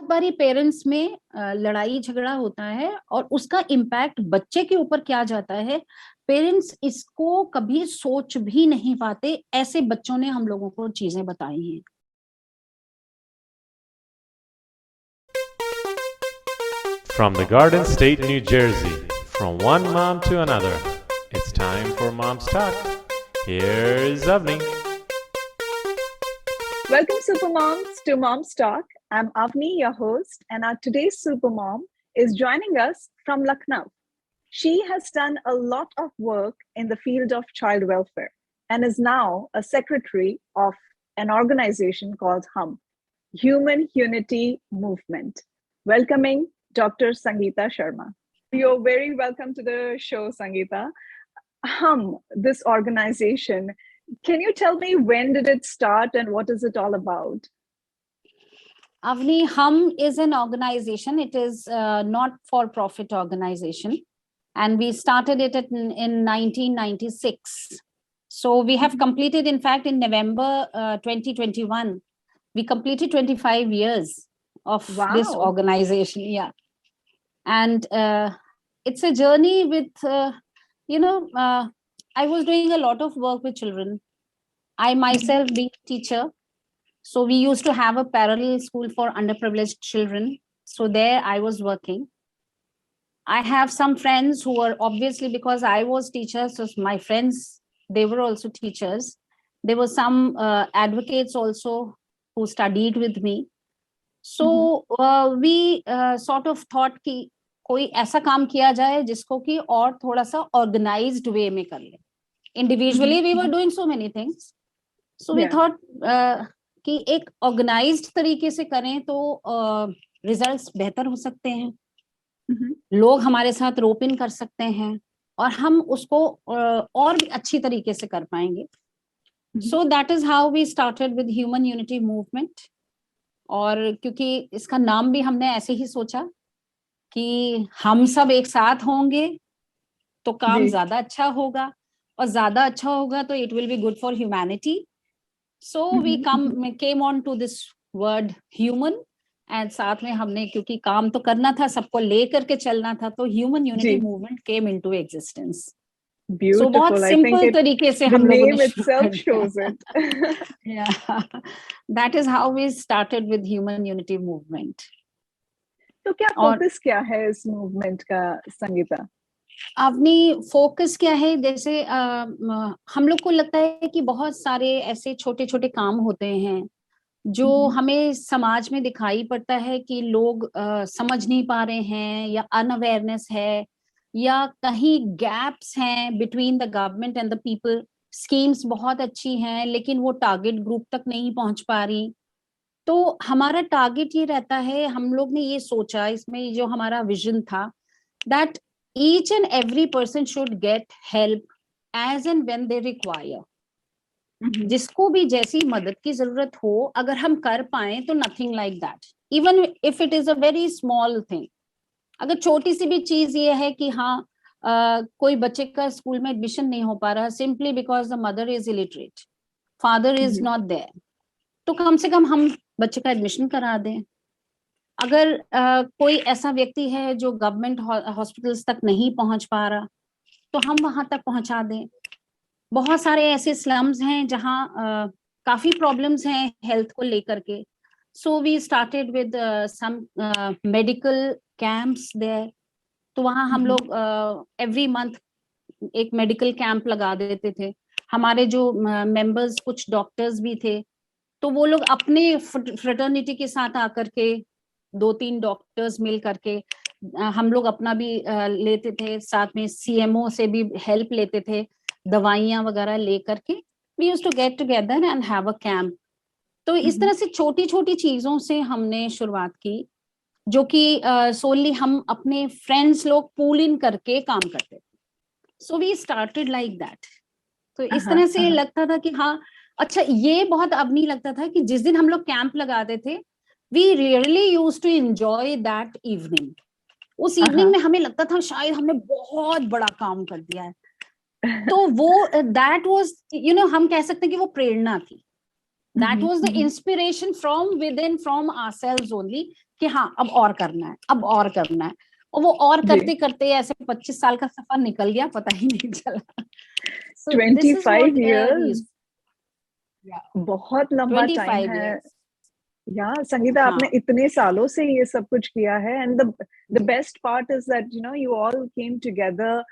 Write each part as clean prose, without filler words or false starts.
बारी पेरेंट्स में लड़ाई झगड़ा होता है और उसका इम्पैक्ट बच्चे के ऊपर क्या जाता है, पेरेंट्स इसको कभी सोच भी नहीं पाते। ऐसे बच्चों ने हम लोगों को चीजें बताई हैं। From the Garden State, New Jersey, from one mom to another, it's time for Mom's Talk. Here's Avni. Welcome, Supermoms, to Mom's Talk. I'm Avni, your host, and our today's Supermom is joining us from Lucknow. She has done a lot of work in the field of child welfare and is now a secretary of an organization called HUM, Human Unity Movement. Welcoming Dr. Sangeeta Sharma. You're very welcome to the show, Sangeeta. HUM, this organization, can you tell me when did it start and what is it all about? Avni, HUM is an organization. It is not for-profit organization. And we started it in 1996. So we have completed, in fact, in November 2021, we completed 25 years of this organization. Yeah. And it's a journey with, I was doing a lot of work with children. I myself being a teacher. So we used to have a parallel school for underprivileged children. So there I was working. I have some friends who were, obviously, because I was teacher, so my friends, they were also teachers. There were some advocates also who studied with me. So we sort of thought कि कोई ऐसा काम किया जाए जिसको कि और थोड़ा सा organized way में कर ले. Individually we were doing so many things. So we thought कि एक organized तरीके से करें तो results बेहतर हो सकते हैं. लोग हमारे साथ रोप इन कर सकते हैं और हम उसको और भी अच्छी तरीके से कर पाएंगे. So that is how we started with Human Unity Movement. और क्योंकि इसका नाम भी हमने ऐसे ही सोचा कि हम सब एक साथ होंगे तो काम ज्यादा अच्छा होगा और ज्यादा अच्छा होगा तो it will be good for humanity. So we came on to this word human. And साथ में हमने क्योंकि काम तो करना था, सबको लेकर के चलना था, तो Human Unity Movement came into existence. Beautiful. So बहुत simple तरीके से हम लोगों ने the name itself shows it. Yeah, that is how we started with Human Unity Movement. तो क्या focus क्या है इस movement का, संगीता? अपनी focus क्या है? जैसे हम लोग को लगता है कि बहुत सारे ऐसे छोटे छोटे काम होते हैं जो हमें समाज में दिखाई पड़ता है कि लोग समझ नहीं पा रहे हैं या अनअवेयरनेस है या कहीं गैप्स हैं between the government and the people. Schemes बहुत अच्छी हैं लेकिन वो टारगेट ग्रुप तक नहीं पहुंच पा रही. तो हमारा टारगेट ये रहता है, हम लोग ने ये सोचा, इसमें जो हमारा विजन था, that each and every person should get help as and when they require. जिसको भी जैसी मदद की जरूरत हो, अगर हम कर पाए तो nothing like that, even if it is a very small thing. अगर छोटी सी भी चीज ये है कि हाँ कोई बच्चे का स्कूल में एडमिशन नहीं हो पा रहा simply because the mother is illiterate, father is not there, तो कम से कम हम बच्चे का एडमिशन करा दें. अगर कोई ऐसा व्यक्ति है जो गवर्नमेंट हॉस्पिटल्स तक नहीं पहुंच पा रहा तो हम वहां तक पहुंचा दें. बहुत सारे ऐसे स्लम्स हैं जहाँ काफी प्रॉब्लम्स हैं हेल्थ को लेकर के. So we started with some medical camps there. तो वहाँ हम लोग एवरी मंथ एक मेडिकल कैंप लगा देते थे. हमारे जो मेंबर्स कुछ डॉक्टर्स भी थे, तो वो लोग अपने फ्रेटर्निटी के साथ आकर के 2-3 डॉक्टर्स मिल करके हम लोग अपना भी लेते थे, साथ में CMO से भी हेल्प लेते थे, दवाइयां वगैरह लेकर के. We used to get together and have a camp. तो इस तरह से छोटी छोटी चीजों से हमने शुरुआत की, जो कि सोनली हम अपने फ्रेंड्स लोग पूल इन करके काम करते थे. So we started like that. तो इस तरह से लगता था कि हाँ अच्छा, ये बहुत अब नहीं लगता था कि जिस दिन हम लोग कैंप लगाते थे, we really used to enjoy that evening. उस इवनिंग में हमें लगता था शायद हमने बहुत बड़ा काम कर दिया है. तो वो दैट वाज, यू नो, हम कह सकते हैं कि वो प्रेरणा थी. That was the inspiration from within, from ourselves only, कि हाँ अब और करना है, अब और करना है, और वो और करते करते ऐसे 25 साल का सफर निकल गया, पता ही नहीं चला। So this is what 25 we years used, yeah, बहुत लंबा टाइम 25 है। years. या संगीता, हाँ, आपने इतने सालों से ये सब कुछ किया है, and the best part is that you all came together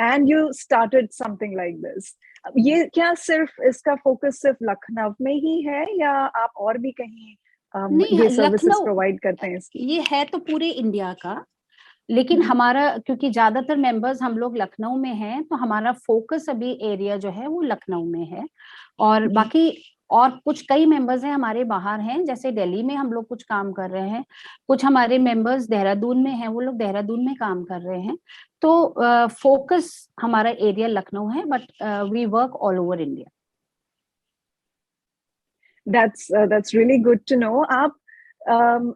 and you started something like this. ये क्या सिर्फ इसका फोकस सिर्फ लखनऊ में ही है, या आप और भी कहीं नहीं, ये सर्विसेज लखनऊ प्रोवाइड करते हैं इसकी? ये है तो पूरे इंडिया का, लेकिन हमारा क्योंकि ज्यादातर मेंबर्स हम लोग लखनऊ में हैं, तो हमारा फोकस अभी एरिया जो है वो लखनऊ में है। और बाकी और कुछ कई मेंबर्स हैं हमारे बाहर हैं, जैसे दिल्ली में हम लोग कुछ काम कर रहे हैं, कुछ हमारे मेंबर्स देहरादून में हैं, वो लोग देहरादून में काम कर रहे हैं। तो फोकस हमारा एरिया लखनऊ है, but we work all over India. That's really good to know. आप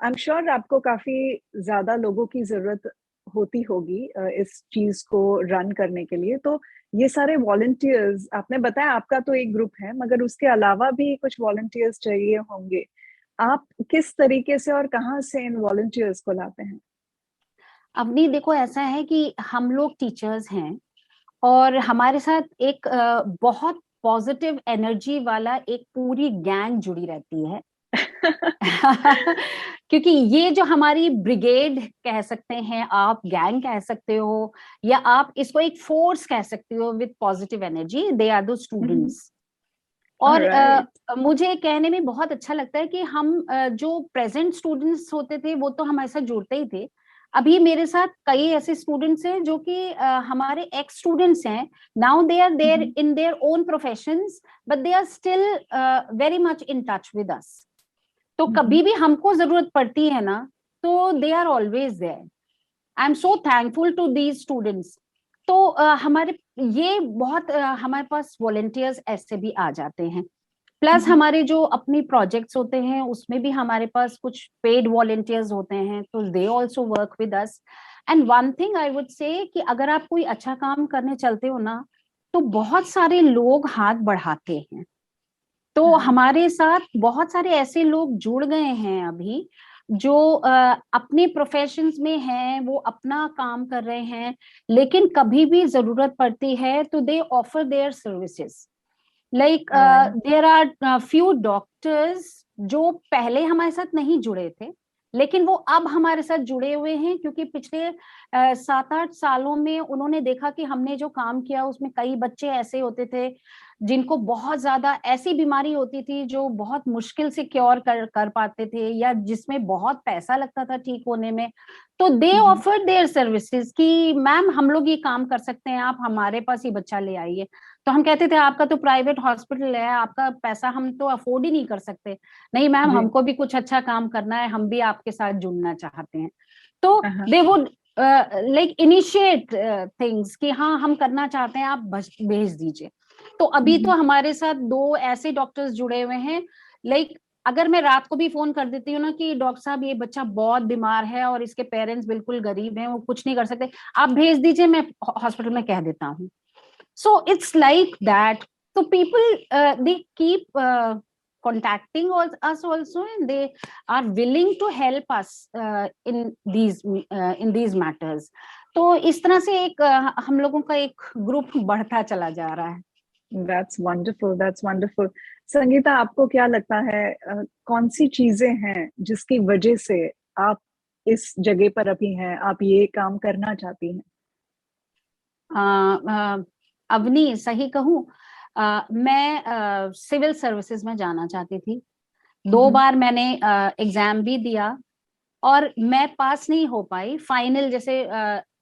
I'm sure आपको काफी ज्यादा लोगों की जरूरत होती होगी इस चीज को रन करने के लिए। तो ये सारे वॉलंटियर्स, आपने बताया आपका तो एक ग्रुप है, मगर उसके अलावा भी कुछ वॉलंटियर्स चाहिए होंगे। आप किस तरीके से और कहाँ से इन वॉलंटियर्स को लाते हैं? अवनी, देखो ऐसा है कि हम लोग टीचर्स हैं और हमारे साथ एक बहुत पॉजिटिव एनर्जी वाला एक पूरी गैंग जुड़ी रहती है। क्योंकि ये जो हमारी ब्रिगेड कह सकते हैं, आप गैंग कह सकते हो, या आप इसको एक फोर्स कह सकते हो with positive energy, they are the students. और मुझे कहने में बहुत अच्छा लगता है कि हम जो प्रेजेंट स्टूडेंट्स होते थे वो तो हमारे साथ जुड़ते ही थे। अभी मेरे साथ कई ऐसे स्टूडेंट्स हैं जो कि हमारे एक्स स्टूडेंट्स हैं। Now they are there in their own professions, but they are still very much in touch with us. तो कभी भी हमको जरूरत पड़ती है ना, तो they are always there. I am so thankful to these students. तो हमारे ये बहुत हमारे पास वॉलंटियर्स ऐसे भी आ जाते हैं। प्लस हमारे जो अपनी प्रोजेक्ट्स होते हैं उसमें भी हमारे पास कुछ पेड वॉलंटियर्स होते हैं, तो they also work with us. And one thing I would say कि अगर आप कोई अच्छा काम करने चलते हो ना, तो बहुत सारे लोग हाथ बढ़ाते हैं। तो हमारे साथ बहुत सारे ऐसे लोग जुड़ गए हैं अभी जो अपने प्रोफेशंस में हैं, वो अपना काम कर रहे हैं, लेकिन कभी भी जरूरत पड़ती है तो they offer their services. Like there are few doctors जो पहले हमारे साथ नहीं जुड़े थे, लेकिन वो अब हमारे साथ जुड़े हुए हैं, क्योंकि पिछले 7-8 सालों में उन्होंने देखा कि हमने जो काम किया उसमें कई बच्चे ऐसे होते थे जिनको बहुत ज्यादा ऐसी बीमारी होती थी जो बहुत मुश्किल से क्योर कर पाते थे, या जिसमें बहुत पैसा लगता था ठीक होने में। तो दे ऑफर देयर सर्विसेज कि मैम हम लोग ये काम कर सकते हैं, आप हमारे पास ही बच्चा ले आइए। तो हम कहते थे आपका तो प्राइवेट हॉस्पिटल है, आपका पैसा हम तो अफोर्ड ही नहीं कर सकते। नहीं मैम, हमको भी कुछ अच्छा काम करना है, हम भी आपके साथ जुड़ना चाहते हैं। तो they would like initiate things कि हाँ हम करना चाहते हैं, आप भेज दीजिए। तो अभी तो हमारे साथ 2 ऐसे डॉक्टर्स जुड़े हुए हैं। लाइक अगर मैं रात को भी फोन कर देती हूँ ना कि डॉक्टर साहब ये बच्चा बहुत बीमार है और इसके पेरेंट्स बिल्कुल गरीब हैं, वो कुछ नहीं कर सकते, आप भेज दीजिए, मैं हॉस्पिटल में कह देता हूँ। So it's like that. So people they keep contacting us also, and they are willing to help us in these matters. तो इस तरह से एक हम लोगों का एक ग्रुप बढ़ता चला जा रहा है। That's wonderful. That's wonderful. Sangeeta, आपको क्या लगता है कौन सी चीजें हैं जिसकी वजह से आप इस जगह पर अभी हैं, आप ये काम करना चाहती हैं? अवनी, सही कहूँ, मैं सिविल सर्विसेज में जाना चाहती थी। 2 बार मैंने एग्जाम भी दिया और मैं पास नहीं हो पाई। फाइनल जैसे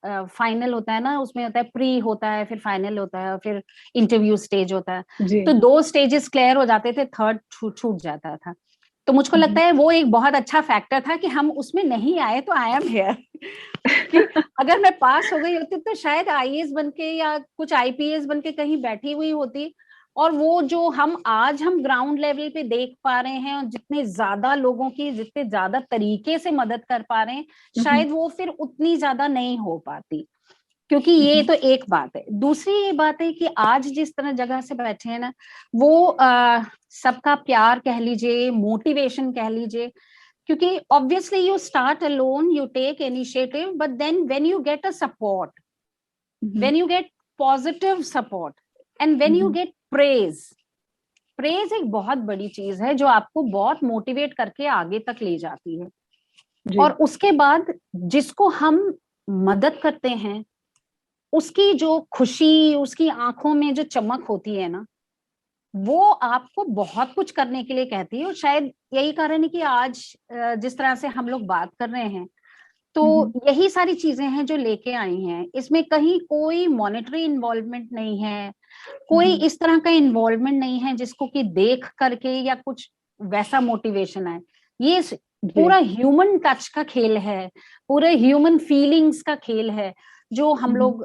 फाइनल होता है ना, उसमें होता है प्री होता है, फिर फाइनल होता है, फिर इंटरव्यू स्टेज होता है। तो 2 स्टेजेस क्लियर हो जाते थे, थर्ड छूट जाता था। तो मुझको लगता है वो एक बहुत अच्छा फैक्टर था कि हम उसमें नहीं आए, तो आई एम हियर। कि अगर मैं पास हो गई होती तो शायद आईएएस बनके या कुछ आईपीएस बनके कहीं बैठी हुई होती। और वो जो हम आज हम ग्राउंड लेवल पे देख पा रहे हैं, और जितने ज्यादा लोगों की जितने ज्यादा तरीके से मदद कर पा रहे हैं, शायद वो फिर उतनी ज्यादा नहीं हो पाती। क्योंकि ये तो एक बात है। दूसरी ये बात है कि आज जिस तरह जगह से बैठे हैं ना, वो सबका प्यार कह लीजिए, मोटिवेशन कह लीजिए, क्योंकि obviously you start alone, you take initiative, but then when you get a support, when you get positive support, and when you get praise, praise एक बहुत बड़ी चीज है जो आपको बहुत मोटिवेट करके आगे तक ले जाती है। और उसके बाद जिसको हम मदद करते हैं, उसकी जो खुशी, उसकी आंखों में जो चमक होती है ना, वो आपको बहुत कुछ करने के लिए कहती है। और शायद यही कारण है कि आज जिस तरह से हम लोग बात कर रहे हैं, तो यही सारी चीजें हैं जो लेके आई हैं। इसमें कहीं कोई मॉनेटरी इन्वॉल्वमेंट नहीं है, कोई इस तरह का इन्वॉल्वमेंट नहीं है जिसको कि देख करके या कुछ वैसा मोटिवेशन है। ये पूरा ह्यूमन टच का खेल है, पूरे ह्यूमन फीलिंग्स का खेल है, जो हम लोग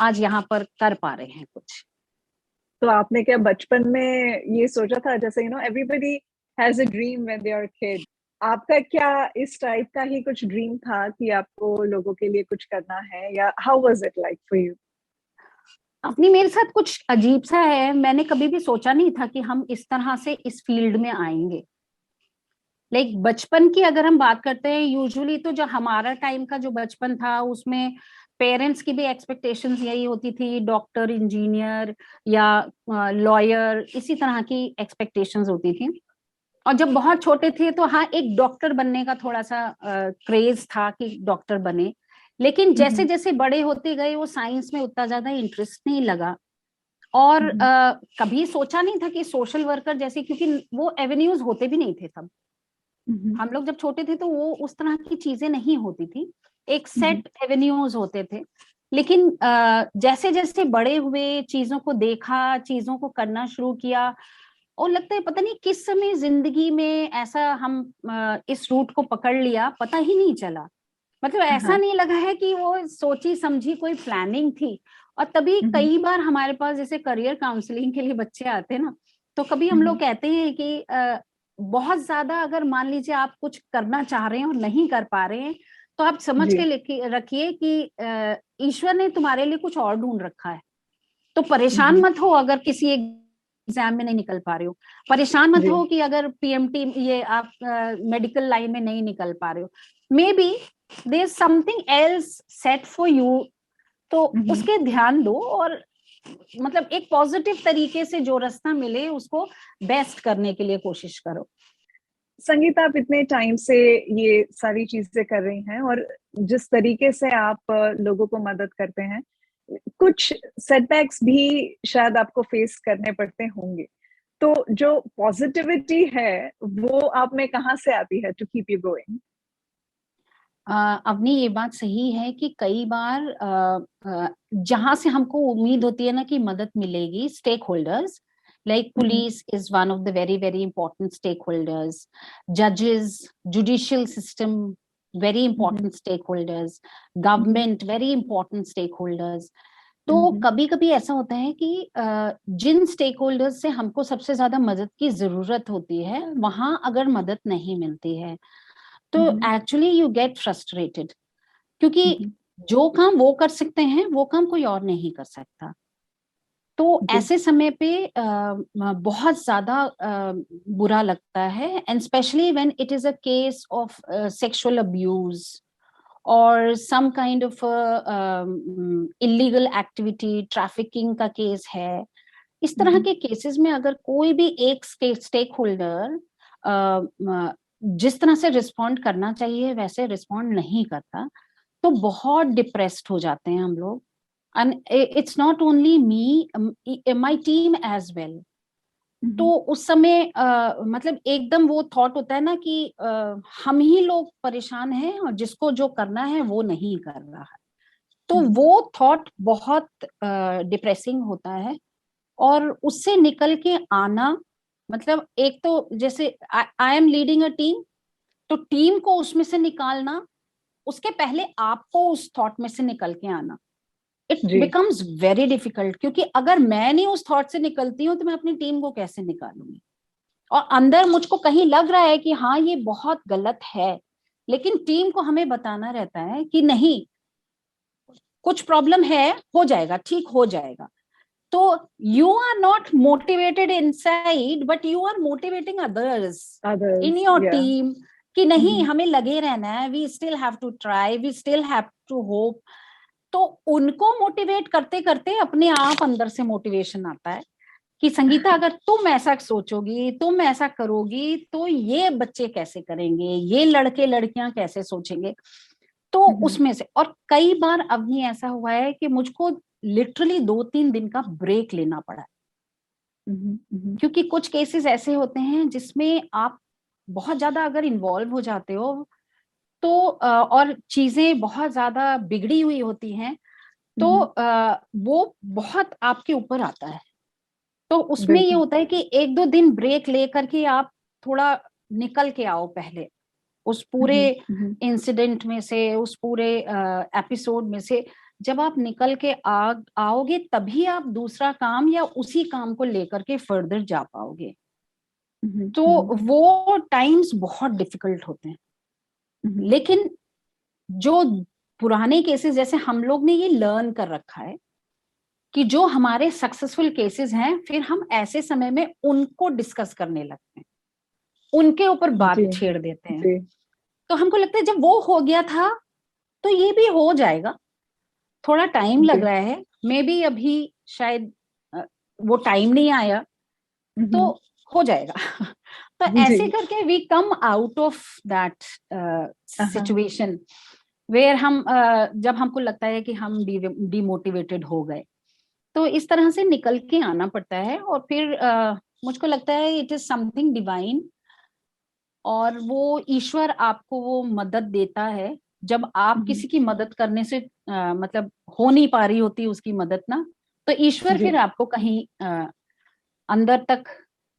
आज यहाँ पर कर पा रहे हैं कुछ। तो आपने क्या बचपन में ये सोचा था, जैसे everybody has a dream when they are kid, आपका क्या इस टाइप का ही कुछ ड्रीम था कि आपको लोगों के लिए कुछ करना है, या how was it like for you? अपनी मेरे साथ कुछ अजीब सा है, मैंने कभी भी सोचा नहीं था कि हम इस तरह से इस फील्ड में आएंगे। लाइक बचपन की अगर हम बात करते हैं, यूजुअली तो जो हमारा टाइम का जो बचपन था, उसमें पेरेंट्स की भी एक्सपेक्टेशंस यही होती थी, डॉक्टर, इंजीनियर या लॉयर, इसी तरह की एक्सपेक्टेशंस होती थी। और जब बहुत छोटे थे तो हाँ, एक डॉक्टर बनने का थोड़ा सा क्रेज था कि डॉक्टर बने, लेकिन जैसे जैसे बड़े होते गए वो साइंस में उतना ज्यादा इंटरेस्ट नहीं लगा। और कभी सोचा नहीं था कि सोशल वर्कर जैसे, क्योंकि वो एवेन्यूज होते भी नहीं थे तब। हम लोग जब छोटे थे तो वो उस तरह की चीजें नहीं होती थी, एक सेट एवेन्यूज होते थे। लेकिन जैसे जैसे बड़े हुए, चीजों को देखा, चीजों को करना शुरू किया, और लगता है पता नहीं किस समय जिंदगी में ऐसा हम इस रूट को पकड़ लिया, पता ही नहीं चला। मतलब ऐसा नहीं लगा है कि वो सोची समझी कोई प्लानिंग थी। और तभी कई बार हमारे पास जैसे करियर काउंसलिंग के लिए बच्चे आते हैं ना, तो कभी हम लोग कहते हैं कि बहुत ज्यादा अगर मान लीजिए आप कुछ करना चाह रहे हैं और नहीं कर पा रहे हैं, तो आप समझ के रखिए कि ईश्वर ने तुम्हारे लिए कुछ और ढूंढ रखा है। तो परेशान मत हो अगर किसी एग्जाम में नहीं निकल पा रहे हो, परेशान मत हो कि अगर पीएमटी ये आप मेडिकल लाइन में नहीं निकल पा रहे हो, maybe there is something else set for you. तो उसके ध्यान दो और मतलब एक पॉजिटिव तरीके से जो रास्ता मिले उसको बेस्ट करने के लिए कोशिश करो। संगीता, आप इतने टाइम से ये सारी चीजें कर रही हैं, और जिस तरीके से आप लोगों को मदद करते हैं, कुछ सेटबैक्स भी शायद आपको फेस करने पड़ते होंगे। तो जो पॉजिटिविटी है वो आप में कहाँ से आती है टू कीप यू गोइंग? अपनी ये बात सही है कि कई बार जहां से हमको उम्मीद होती है ना कि मदद मिलेगी, stakeholders like police is one of the very important stakeholders, judges, judicial system, very important stakeholders, government, very important stakeholders. तो कभी कभी ऐसा होता है कि जिन स्टेक होल्डर्स से हमको सबसे ज्यादा मदद की जरूरत होती है, वहां अगर मदद नहीं मिलती है तो एक्चुअली यू गेट फ्रस्ट्रेटेड, क्योंकि जो काम वो कर सकते हैं वो काम कोई और नहीं कर सकता। तो ऐसे समय पे बहुत ज्यादा बुरा लगता है, and specially when it is a case of sexual abuse और some kind of illegal activity, trafficking का केस है। इस तरह के केसेस में अगर कोई भी एक स्टेक होल्डर जिस तरह से रिस्पॉन्ड करना चाहिए वैसे रिस्पॉन्ड नहीं करता, तो बहुत डिप्रेस्ड हो जाते हैं हम लोग। And it's not only me, my team as well. तो उस समय मतलब एकदम वो थॉट होता है ना कि हम ही लोग परेशान हैं और जिसको जो करना है वो नहीं कर रहा है। तो वो थॉट बहुत डिप्रेसिंग होता है। और उससे निकल के आना, मतलब एक तो जैसे I am leading a team, तो टीम को उसमें से निकालना, उसके पहले आपको उस थॉट में से निकल के आना, इट बिकम्स वेरी डिफिकल्ट। क्योंकि अगर मैं नहीं उस थॉट से निकलती हूँ तो मैं अपनी टीम को कैसे निकालूंगी। और अंदर मुझको कहीं लग रहा है कि हाँ ये बहुत गलत है, लेकिन टीम को हमें बताना रहता है कि नहीं, कुछ प्रॉब्लम है, हो जाएगा, ठीक हो जाएगा। तो you are not motivated inside, but you are motivating others in your team कि नहीं हमें लगे रहना है, we still have to try, we still have to hope. तो उनको मोटिवेट करते करते अपने आप अंदर से मोटिवेशन आता है कि संगीता अगर तुम ऐसा सोचोगी, तुम ऐसा करोगी, तो ये बच्चे कैसे करेंगे, ये लड़के लड़कियां कैसे सोचेंगे। तो उसमें से, और कई बार अभी ऐसा हुआ है कि मुझको लिटरली 2-3 दिन का ब्रेक लेना पड़ा है, क्योंकि कुछ केसेस ऐसे होते हैं जिसमें आप बहुत ज्यादा अगर इन्वॉल्व हो जाते हो तो और चीजें बहुत ज्यादा बिगड़ी हुई होती हैं, तो वो बहुत आपके ऊपर आता है। तो उसमें ये होता है कि 1-2 दिन ब्रेक लेकर के आप थोड़ा निकल के आओ पहले उस पूरे इंसिडेंट में से, उस पूरे एपिसोड में से। जब आप निकल के आओगे तभी आप दूसरा काम या उसी काम को लेकर के फर्दर जा पाओगे। तो वो टाइम्स बहुत डिफिकल्ट होते हैं, लेकिन जो पुराने केसेस, जैसे हम लोग ने ये लर्न कर रखा है कि जो हमारे सक्सेसफुल केसेस हैं, फिर हम ऐसे समय में उनको डिस्कस करने लगते हैं, उनके ऊपर बात छेड़ देते हैं। तो हमको लगता है जब वो हो गया था तो ये भी हो जाएगा, थोड़ा टाइम लग रहा है, मे बी अभी शायद वो टाइम नहीं आया, तो हो जाएगा। तो ऐसे करके we come out of that situation where हम जब हमको लगता है कि हम डिमोटिवेटेड हो गए, तो इस तरह से निकल के आना पड़ता है। और फिर मुझको लगता है इट इज समथिंग डिवाइन, और वो ईश्वर आपको वो मदद देता है जब आप किसी की मदद करने से मतलब हो नहीं पा रही होती उसकी मदद ना, तो ईश्वर फिर आपको कहीं अंदर तक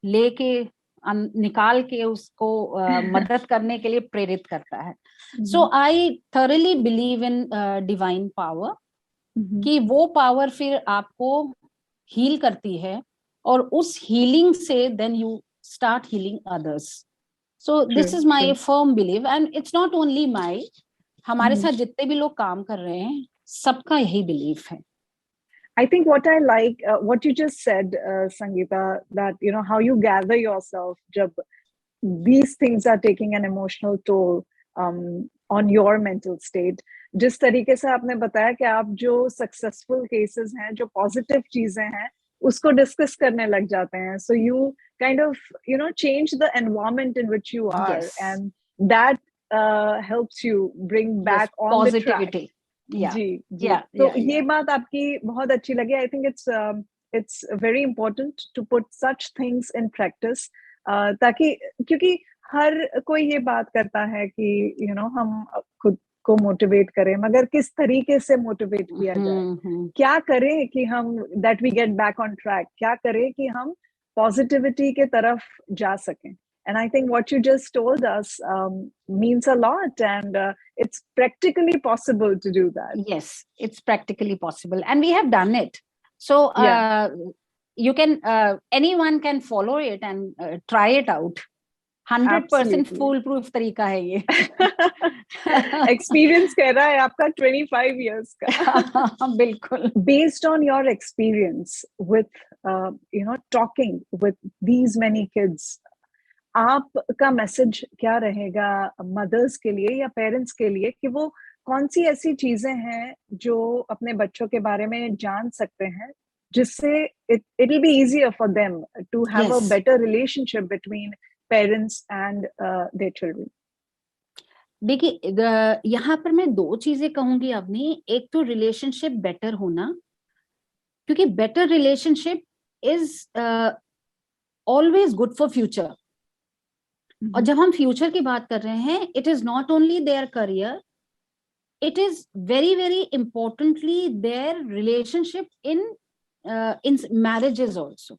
लेके निकाल के उसको मदद करने के लिए प्रेरित करता है। So I thoroughly believe in divine power, कि वो पावर फिर आपको हील करती है, और उस हीलिंग से then you start healing others. So this is my firm believe, and it's not only my, हमारे साथ जितने भी लोग काम कर रहे हैं सबका यही बिलीफ है। I think what I like, what you just said, Sangeeta, that you know how you gather yourself jab these things are taking an emotional toll on your mental state. जिस तरीके से आपने बताया कि आप जो सक्सेसफुल केसेस हैं, जो पॉजिटिव चीजें हैं, उसको डिस्कस करने लग जाते हैं. So you kind of change the environment in which you are, and that helps you bring back on positivity. the track. जी. तो ये बात आपकी बहुत अच्छी लगी. I think it's very important to put such things in practice, ताकि, क्योंकि हर कोई ये बात करता है कि हम खुद को मोटिवेट करें, मगर किस तरीके से मोटिवेट किया जाए, क्या करें कि हम that we get back on track, क्या करें कि हम पॉजिटिविटी के तरफ जा सकें. And I think what you just told us means a lot, and it's practically possible to do that. Yes, it's practically possible, and we have done it. So you can, anyone can follow it and try it out. 100% foolproof तरीका है ये. Experience कह रहा है आपका 25 years का. बिल्कुल. Based on your experience with talking with these many kids, आपका मैसेज क्या रहेगा मदर्स के लिए या पेरेंट्स के लिए, कि वो कौन सी ऐसी चीजें हैं जो अपने बच्चों के बारे में जान सकते हैं, जिससे it will be easier for them to have a better relationship between parents and their children. देखिए, यहाँ पर मैं 2 चीजें कहूंगी अवनी. एक तो रिलेशनशिप बेटर होना, क्योंकि better relationship is always good for future. और जब हम फ्यूचर की बात कर रहे हैं, it is not only their career, it is very very importantly their relationship in marriages also,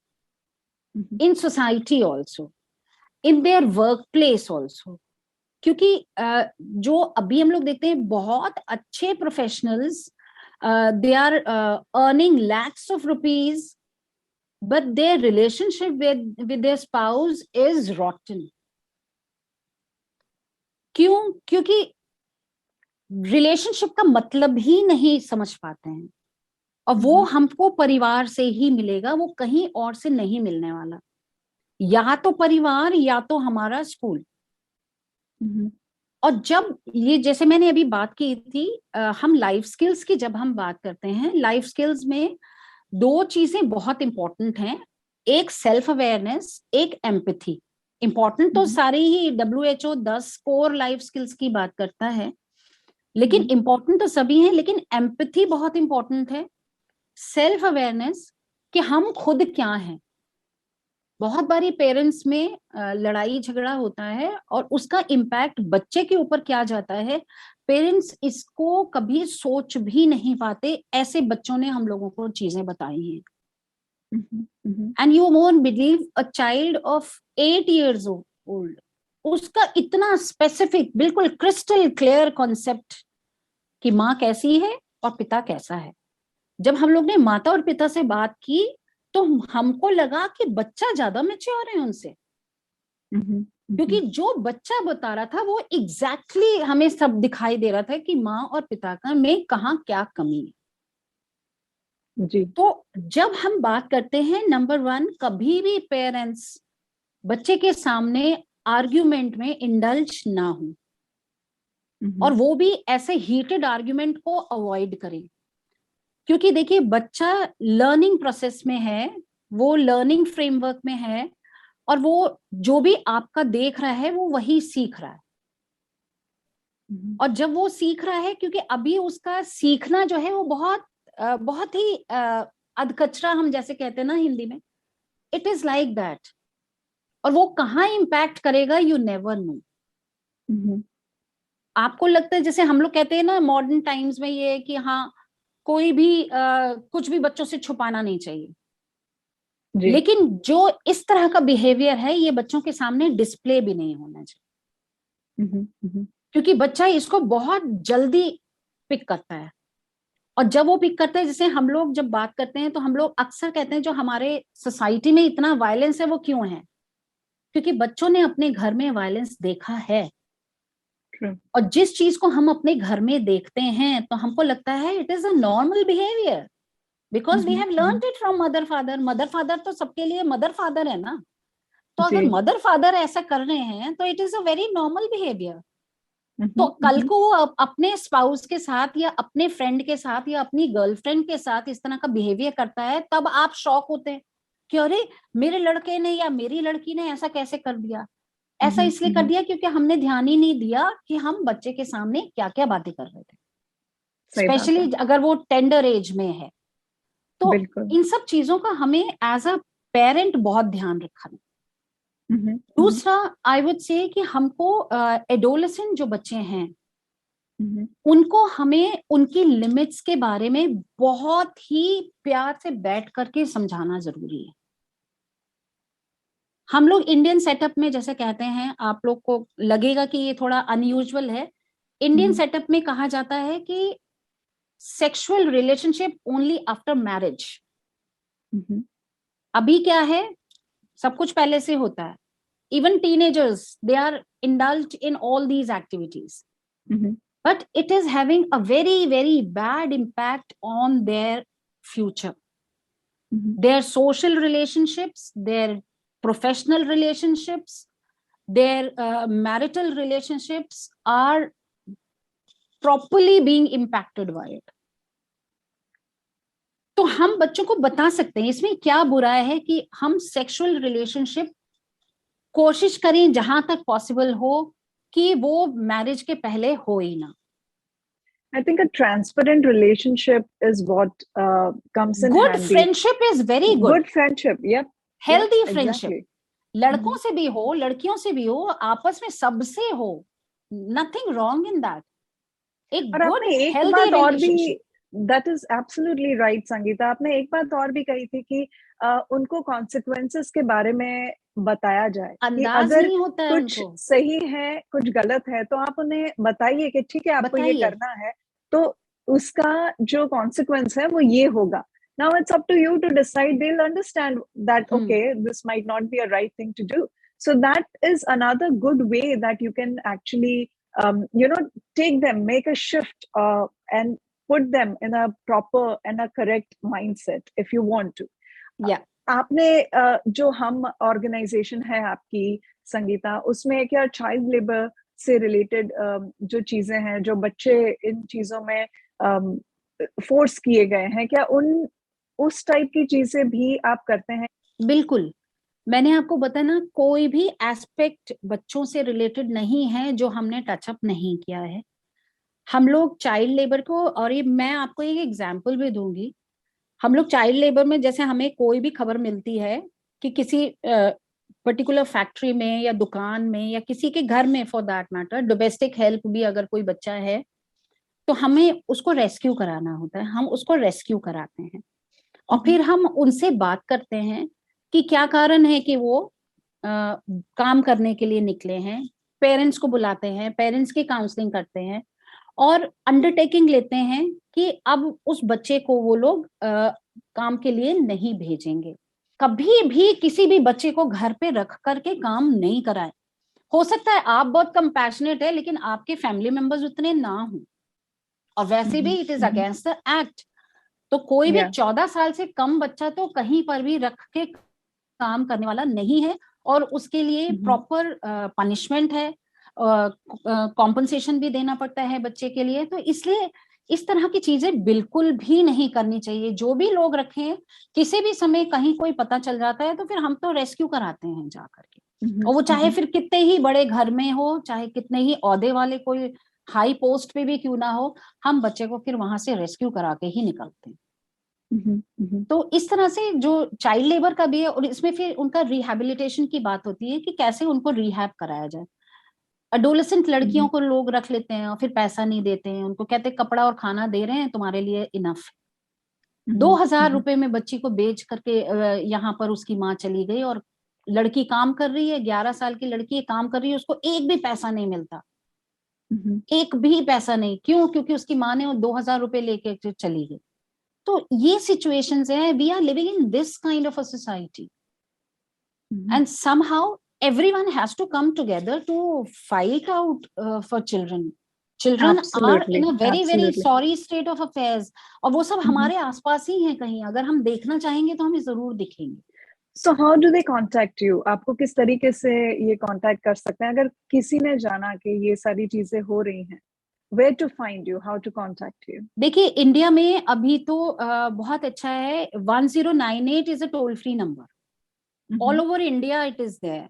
in society also, in their work place also. क्योंकि जो अभी हम लोग देखते हैं, बहुत अच्छे professionals, they are earning lakhs of rupees, but their relationship with their spouse is rotten. क्यों? क्योंकि रिलेशनशिप का मतलब ही नहीं समझ पाते हैं, और वो हमको परिवार से ही मिलेगा, वो कहीं और से नहीं मिलने वाला. या तो परिवार या तो हमारा स्कूल. और जब ये, जैसे मैंने अभी बात की थी, हम लाइफ स्किल्स की जब हम बात करते हैं, लाइफ स्किल्स में दो चीजें बहुत इंपॉर्टेंट हैं, एक सेल्फ अवेयरनेस, एक एम्पैथी। इंपॉर्टेंट तो सारी ही, WHO 10 कोर लाइफ स्किल्स की बात करता है, लेकिन इंपॉर्टेंट तो सभी हैं, लेकिन एम्पैथी बहुत इंपॉर्टेंट है, सेल्फ अवेयरनेस कि हम खुद क्या हैं। बहुत बारी पेरेंट्स में लड़ाई झगड़ा होता है और उसका इम्पैक्ट बच्चे के ऊपर क्या जाता है, पेरेंट्स इसको कभी सोच भी नहीं पाते। ऐसे बच्चों ने हम लोगों को चीजें बताई हैं। And you won't believe, a child of 8 years old, उसका इतना स्पेसिफिक, बिल्कुल क्रिस्टल क्लियर कॉन्सेप्ट कि माँ कैसी है और पिता कैसा है। जब हम लोग ने माता और पिता से बात की तो हमको लगा कि बच्चा ज्यादा मैच्योर है उनसे, क्योंकि जो बच्चा बता रहा था वो एग्जैक्टली हमें सब दिखाई दे रहा था कि माँ और पिता का में कहाँ क्या कमी है। जी। तो जब हम बात करते हैं, नंबर 1, कभी भी पेरेंट्स बच्चे के सामने आर्ग्यूमेंट में इंडल्ज ना हो, और वो भी ऐसे हीटेड आर्ग्यूमेंट को अवॉइड करें। क्योंकि देखिए, बच्चा लर्निंग प्रोसेस में है, वो लर्निंग फ्रेमवर्क में है, और वो जो भी आपका देख रहा है वो वही सीख रहा है। और जब वो सीख रहा है, क्योंकि अभी उसका सीखना जो है वो बहुत ही अधकचरा, हम जैसे कहते हैं ना हिंदी में, इट इज लाइक दैट। और वो कहाँ इम्पैक्ट करेगा, यू नेवर नो। आपको लगता है, जैसे हम लोग कहते हैं ना मॉडर्न टाइम्स में, ये कि हाँ कोई भी कुछ भी बच्चों से छुपाना नहीं चाहिए, लेकिन जो इस तरह का बिहेवियर है ये बच्चों के सामने डिस्प्ले भी नहीं होना चाहिए। क्योंकि बच्चा इसको बहुत जल्दी पिक करता है, और जब वो पिक करता है, जैसे हम लोग जब बात करते हैं तो हम लोग अक्सर कहते हैं जो हमारे सोसाइटी में इतना वायलेंस है वो क्यों है, क्योंकि बच्चों ने अपने घर में वायलेंस देखा है। और जिस चीज को हम अपने घर में देखते हैं तो हमको लगता है it is a normal behaviour, because we have learned it from mother father. Mother father तो सबके लिए मदर फादर है ना, तो अगर मदर फादर ऐसा कर रहे हैं तो it is a very normal behaviour. तो कल को वो अपने स्पाउस के साथ या अपने फ्रेंड के साथ या अपनी गर्लफ्रेंड के साथ इस तरह का बिहेवियर करता है, तब आप शॉक होते हैं कि अरे मेरे लड़के ने या मेरी लड़की ने ऐसा कैसे कर दिया। ऐसा इसलिए कर दिया क्योंकि हमने ध्यान ही नहीं दिया कि हम बच्चे के सामने क्या क्या बातें कर रहे थे, स्पेशली अगर वो टेंडर एज में है। तो इन सब चीजों का हमें एज अ पेरेंट बहुत ध्यान रखना। दूसरा, आई वुड से कि हमको एडोलेसेंट जो बच्चे हैं उनको हमें उनकी लिमिट्स के बारे में बहुत ही प्यार से बैठ करके समझाना जरूरी है। हम लोग इंडियन सेटअप में जैसे कहते हैं, आप लोग को लगेगा कि ये थोड़ा अनयूजुअल है, इंडियन सेटअप में कहा जाता है कि sexual relationship only after marriage. अभी क्या है, सब कुछ पहले से होता है। Even teenagers, they are indulged in all these activities, but it is having a very very bad impact on their future. Their social relationships, their professional relationships, their marital relationships are properly being impacted by it. तो हम बच्चों को बता सकते हैं इसमें क्या बुरा है कि हम सेक्सुअल रिलेशनशिप कोशिश करें जहां तक पॉसिबल हो कि वो मैरिज के पहले हो ही ना। I think a transparent relationship is what comes in good handy. Friendship is very good. Good friendship, yep. Healthy yep, friendship. Exactly. लड़कों से भी हो, लड़कियों से भी हो, आपस में सबसे हो, nothing wrong in that. एक good healthy relationship. That is absolutely right, Sangeeta. आपने एक बात और भी कही थी कि उनको consequences के बारे में बताया जाए कि अगर नहीं होता है कुछ उनको। सही है कुछ गलत है तो आप उन्हें बताइए कि ठीक है आपको ये करना है तो उसका जो consequence है वो ये होगा। Now it's up to you to decide. They'll understand that okay, this might not be a right thing to do. So that is another good way that you can actually take them, make a shift and put them in a proper and a correct mindset if you want to. Yeah. आपने जो हम organisation है आपकी संगीता, उसमें क्या child labour से related जो चीजें हैं, जो बच्चे इन चीजों में फोर्स किए गए हैं, क्या उस टाइप की चीजें भी आप करते हैं? बिल्कुल, मैंने आपको बताया ना, कोई भी एस्पेक्ट बच्चों से रिलेटेड नहीं है जो हमने टचअप नहीं किया है। हम लोग चाइल्ड लेबर को, और ये मैं आपको एक एग्जांपल भी दूंगी, हम लोग चाइल्ड लेबर में, जैसे हमें कोई भी खबर मिलती है कि किसी पर्टिकुलर फैक्ट्री में या दुकान में या किसी के घर में, for that matter domestic help भी, अगर कोई बच्चा है तो हमें उसको रेस्क्यू कराना होता है, हम उसको रेस्क्यू कराते हैं और फिर हम उनसे बात करते हैं कि क्या कारण है कि वो काम करने के लिए निकले हैं। पेरेंट्स को बुलाते हैं, पेरेंट्स की काउंसलिंग करते हैं और अंडरटेकिंग लेते हैं कि अब उस बच्चे को वो लोग काम के लिए नहीं भेजेंगे। कभी भी किसी भी बच्चे को घर पे रख करके काम नहीं कराए। हो सकता है आप बहुत कंपैशनेट है लेकिन आपके फैमिली मेंबर्स उतने ना हो, और वैसे भी it is against the act. तो कोई भी 14 साल से कम बच्चा तो कहीं पर भी रख के काम करने वाला नहीं है, और उसके लिए प्रॉपर पनिशमेंट है, कॉम्पनसेशन भी देना पड़ता है बच्चे के लिए। तो इसलिए इस तरह की चीजें बिल्कुल भी नहीं करनी चाहिए। जो भी लोग रखे, किसी भी समय कहीं कोई पता चल जाता है तो फिर हम तो रेस्क्यू कराते हैं जा करके, और वो चाहे फिर कितने ही बड़े घर में हो, चाहे कितने ही ओहदे वाले कोई हाई पोस्ट पे भी क्यों ना हो, हम बच्चे को फिर वहां से रेस्क्यू करा के ही निकलते हैं। तो इस तरह से जो चाइल्ड लेबर का भी है, और इसमें फिर उनका रिहैबिलिटेशन की बात होती है कि कैसे उनको रिहैब कराया जाए। एडोलेसेंट लड़कियों को लोग रख लेते हैं और फिर पैसा नहीं देते हैं, उनको कहते हैं कपड़ा और खाना दे रहे हैं तुम्हारे लिए इनफ। 2000 रुपए में बच्ची को बेच करके यहाँ पर उसकी माँ चली गई, और लड़की काम कर रही है, 11 साल की लड़की काम कर रही है, उसको एक भी पैसा नहीं मिलता, एक भी पैसा नहीं। क्यों? क्योंकि उसकी माँ ने 2000 रुपए लेके चली गई। तो ये सिचुएशंस है, we are living in this kind of a society, and somehow everyone has to come together to fight out for children. Children are in a very very sorry state of affairs, और वो सब हमारे आसपास ही हैं कहीं, अगर हम देखना चाहेंगे तो हमें जरूर दिखेंगे। So how do they contact you? आपको किस तरीके से ये कांटेक्ट कर सकते हैं अगर किसी ने जाना कि ये सारी चीजें हो रही हैं? Where to find you? How to contact you? देखिए, इंडिया में अभी तो बहुत अच्छा है, 1098 is a toll free number. All over India it is there.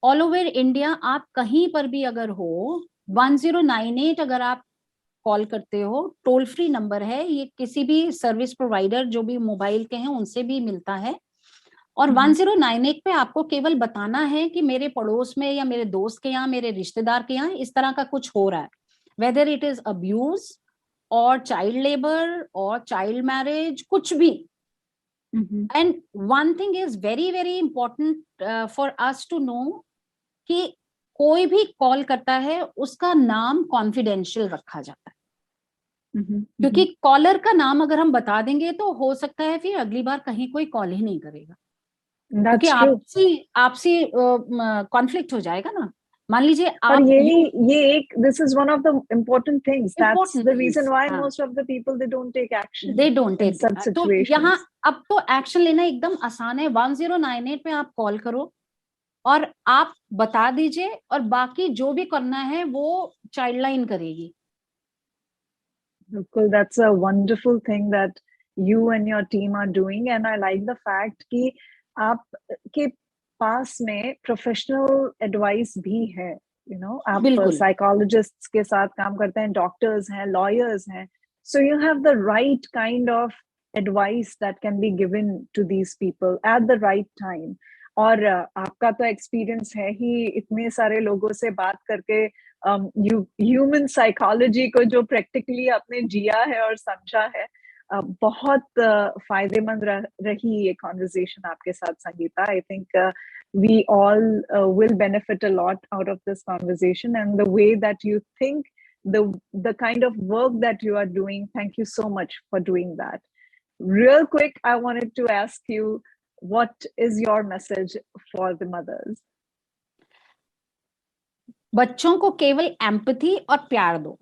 All over India आप कहीं पर भी अगर हो, 1098 अगर आप कॉल करते हो, टोल फ्री नंबर है ये, किसी भी सर्विस प्रोवाइडर जो भी मोबाइल के हैं उनसे भी मिलता है। और 1098 पे आपको केवल बताना है कि मेरे पड़ोस में या मेरे दोस्त के यहाँ, मेरे रिश्तेदार के यहाँ इस तरह का कुछ हो रहा है, वेदर इट इज अब्यूज और चाइल्ड लेबर और चाइल्ड मैरिज, कुछ भी। And one thing is very very important for us to know कि कोई भी कॉल करता है उसका नाम कॉन्फिडेंशियल रखा जाता है, क्योंकि कॉलर का नाम अगर हम बता देंगे तो हो सकता है फिर अगली बार कहीं कोई कॉल ही नहीं करेगा, क्योंकि आपसी कॉन्फ्लिक्ट हो जाएगा ना। मान लीजिए आप, ये एक this is one of the important things. That's the reason why most of the people they don't take action. They don't take such situations. तो यहाँ अब तो एक्शन लेना एकदम आसान है। 1098 पे आप कॉल करो और आप बता दीजिए, और बाकी जो भी करना है वो चाइल्ड लाइन करेगी। बिल्कुल, that's a wonderful thing that you and your team are doing, and I like the fact कि आप के पास में प्रोफेशनल एडवाइस भी है, you know, आप साइकोलॉजिस्ट्स के साथ काम करते हैं, डॉक्टर्स हैं, लॉयर्स हैं, so you have the right kind of advice that can be given to these people at the right time. और आपका तो एक्सपीरियंस है ही इतने सारे लोगों से बात करके, ह्यूमन साइकोलॉजी को जो प्रैक्टिकली आपने जिया है और समझा है, बहुत फायदेमंद रही ये कॉन्वर्सेशन आपके साथ Sangeeta. I think we all will benefit a lot out of this conversation, and the way that you think, the kind of work that you are doing. Thank you so much for doing that. Real quick, I wanted to ask you, what is your message for the mothers? बच्चों को केवल empathy और प्यार दो,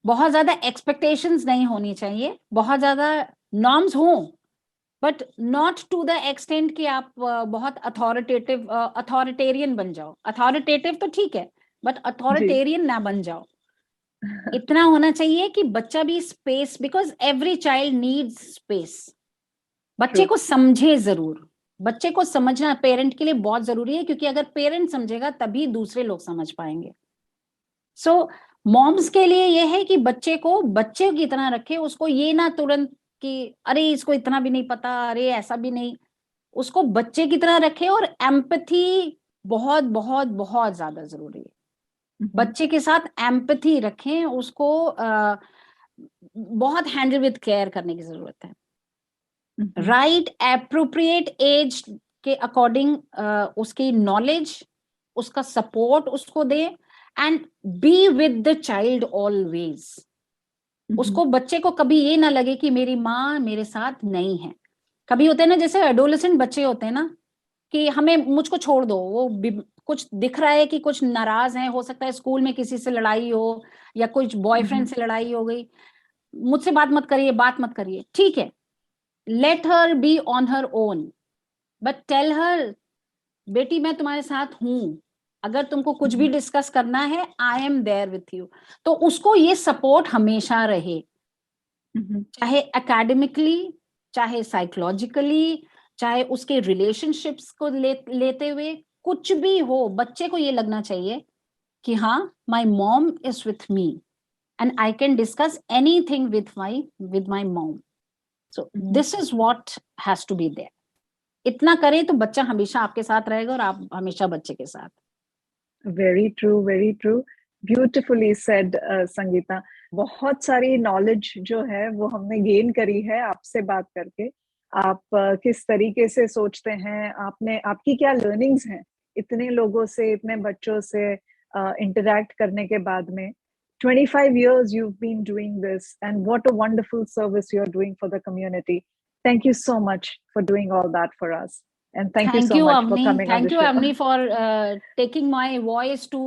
बहुत ज्यादा expectations नहीं होनी चाहिए, बहुत ज्यादा नॉर्म्स हों, but not to the extent कि आप बहुत अथॉरिटेरियन बन जाओ। अथॉरिटेटिव तो ठीक है, बट अथॉरिटेरियन ना बन जाओ। इतना होना चाहिए कि बच्चा भी space, because every child needs space. बच्चे को समझे जरूर, बच्चे को समझना पेरेंट के लिए बहुत जरूरी है, क्योंकि अगर पेरेंट समझेगा तभी दूसरे लोग समझ पाएंगे। सो मॉम्स के लिए ये है कि बच्चे को बच्चे की तरह रखे, उसको ये ना तुरंत कि अरे इसको इतना भी नहीं पता, अरे ऐसा भी नहीं, उसको बच्चे की तरह रखे। और एम्पैथी बहुत बहुत बहुत ज्यादा जरूरी है। बच्चे के साथ एम्पैथी रखें, उसको बहुत हैंडल विद केयर करने की जरूरत है। राइट एप्रोप्रिएट एज के अकॉर्डिंग उसकी नॉलेज, उसका सपोर्ट उसको दे, and be with the child always. उसको बच्चे को कभी ये ना लगे कि मेरी माँ मेरे साथ नहीं है। कभी होते हैं ना, जैसे एडोलेसेंट बच्चे होते हैं ना, कि हमें मुझको छोड़ दो, वो कुछ दिख रहा है कि कुछ नाराज हैं, हो सकता है स्कूल में किसी से लड़ाई हो या कुछ बॉयफ्रेंड से लड़ाई हो गई, मुझसे बात मत करिए, बात मत करिए, ठीक है, let her be on her own, but tell her बेटी मैं तुम्हारे साथ हूं, अगर तुमको कुछ भी डिस्कस करना है I am there with you. तो उसको ये सपोर्ट हमेशा रहे, चाहे एकेडमिकली, चाहे साइकोलॉजिकली, चाहे उसके रिलेशनशिप्स को लेते हुए, कुछ भी हो, बच्चे को ये लगना चाहिए कि हाँ my mom is with me and I can discuss anything with my mom. So this is what has to be there. इतना करें तो बच्चा हमेशा आपके साथ रहेगा और आप हमेशा बच्चे के साथ। Very true, very true, beautifully said Sangeeta. बहुत सारी नॉलेज जो है वो हमने गेन करी है आपसे बात करके। आप किस तरीके से सोचते हैं, आपकी क्या लर्निंग्स हैं इतने लोगों से, इतने बच्चों से इंटरैक्ट करने के बाद में। 25 years you've been doing this, and what a wonderful service you're doing for the community. Thank you so much for doing all that for us. And thank you so much for Avni. coming on the show. Avni, for taking my voice to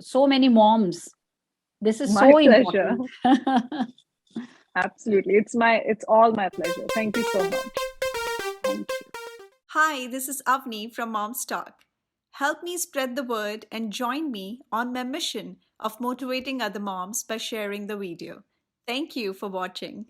so many moms. This is My so pleasure. important. Absolutely. It's all my pleasure. Thank you so much. Thank you. Hi, this is Avni from Mom's Talk. Help me spread the word and join me on my mission of motivating other moms by sharing the video. Thank you for watching.